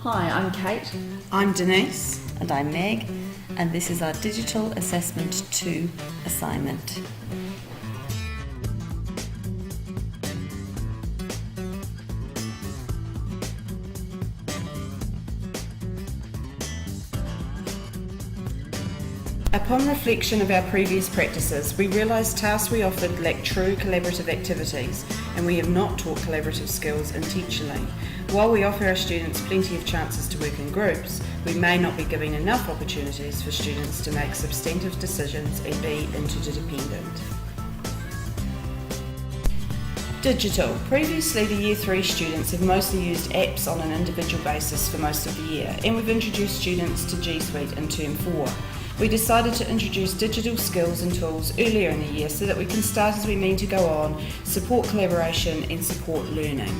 Hi, I'm Kate. I'm Denise. And I'm Meg, and this is our Digital Assessment 2 assignment. Upon reflection of our previous practices, we realised tasks we offered lacked true collaborative activities, and we have not taught collaborative skills intentionally. While we offer our students plenty of chances to work in groups, we may not be giving enough opportunities for students to make substantive decisions and be interdependent. Digital. Previously, the Year 3 students have mostly used apps on an individual basis for most of the year, and we've introduced students to G Suite in Term 4. We decided to introduce digital skills and tools earlier in the year so that we can start as we mean to go on, support collaboration and support learning.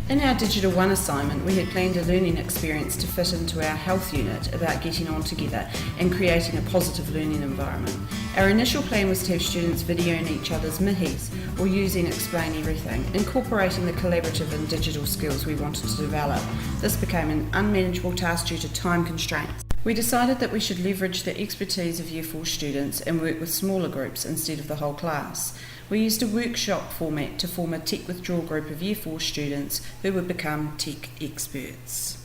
In our Digital 1 assignment, we had planned a learning experience to fit into our health unit about getting on together and creating a positive learning environment. Our initial plan was to have students videoing each other's mihis or using Explain Everything, incorporating the collaborative and digital skills we wanted to develop. This became an unmanageable task due to time constraints. We decided that we should leverage the expertise of Year 4 students and work with smaller groups instead of the whole class. We used a workshop format to form a tech withdrawal group of Year 4 students who would become tech experts.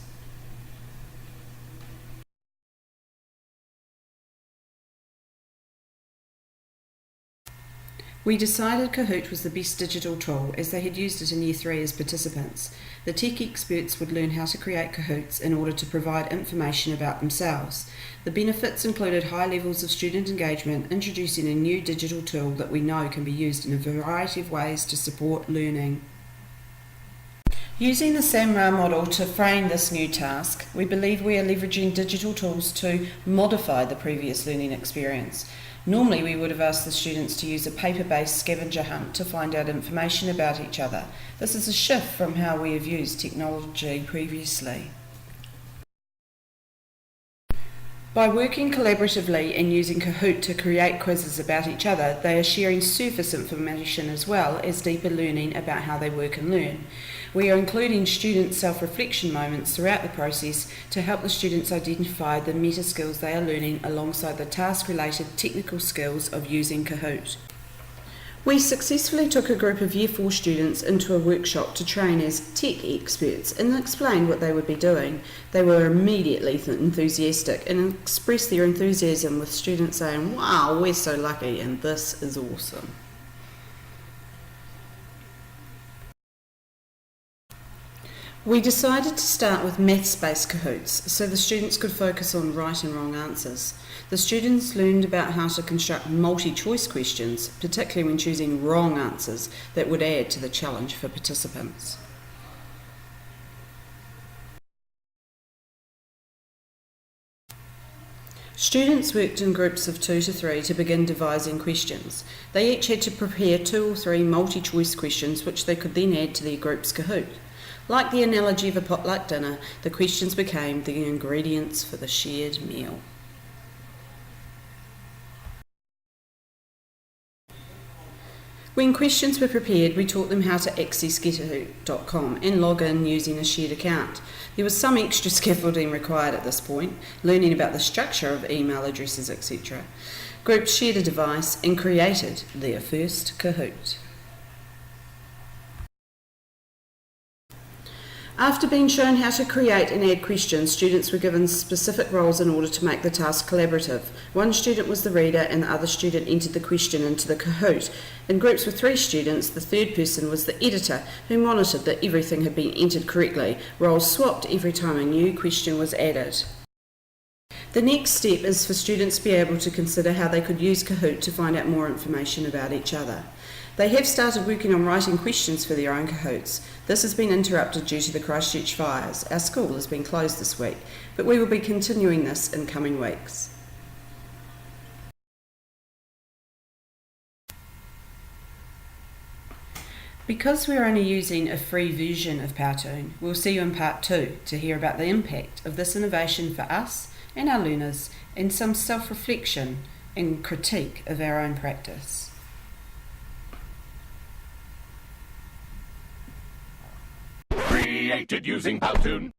We decided Kahoot was the best digital tool as they had used it in Year 3 as participants. The tech experts would learn how to create Kahoots in order to provide information about themselves. The benefits included high levels of student engagement, introducing a new digital tool that we know can be used in a variety of ways to support learning. Using the SAMRA model to frame this new task, we believe we are leveraging digital tools to modify the previous learning experience. Normally we would have asked the students to use a paper-based scavenger hunt to find out information about each other. This is a shift from how we have used technology previously. By working collaboratively and using Kahoot to create quizzes about each other, they are sharing surface information as well as deeper learning about how they work and learn. We are including student self-reflection moments throughout the process to help the students identify the meta skills they are learning alongside the task-related technical skills of using Kahoot. We successfully took a group of Year 4 students into a workshop to train as tech experts and explained what they would be doing. They were immediately enthusiastic and expressed their enthusiasm with students saying, "Wow, we're so lucky and this is awesome." We decided to start with maths-based Kahoots so the students could focus on right and wrong answers. The students learned about how to construct multi-choice questions, particularly when choosing wrong answers, that would add to the challenge for participants. Students worked in groups of 2 to 3 to begin devising questions. They each had to prepare 2 or 3 multi-choice questions which they could then add to their group's Kahoot. Like the analogy of a potluck dinner, the questions became the ingredients for the shared meal. When questions were prepared, we taught them how to access Getahoot.com and log in using a shared account. There was some extra scaffolding required at this point, learning about the structure of email addresses, etc. Groups shared a device and created their first Kahoot. After being shown how to create and add questions, students were given specific roles in order to make the task collaborative. One student was the reader and the other student entered the question into the Kahoot. In groups with 3 students, the third person was the editor who monitored that everything had been entered correctly. Roles swapped every time a new question was added. The next step is for students to be able to consider how they could use Kahoot to find out more information about each other. They have started working on writing questions for their own Kahoots. This has been interrupted due to the Christchurch fires. Our school has been closed this week, but we will be continuing this in coming weeks. Because we're only using a free version of Powtoon, we'll see you in part 2 to hear about the impact of this innovation for us and our learners and some self-reflection and critique of our own practice. Free created using Powtoon.